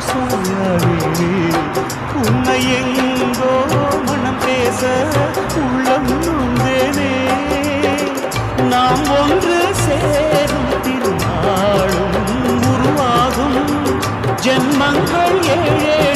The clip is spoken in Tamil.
சுவாயாவே உன்னை எங்கோ மனம் பேச உள்ளம் நொந்தேனே நாம் ஒன்று சேரும் திருநாளும் உருவாகும் ஜென்மங்கள் ஏழே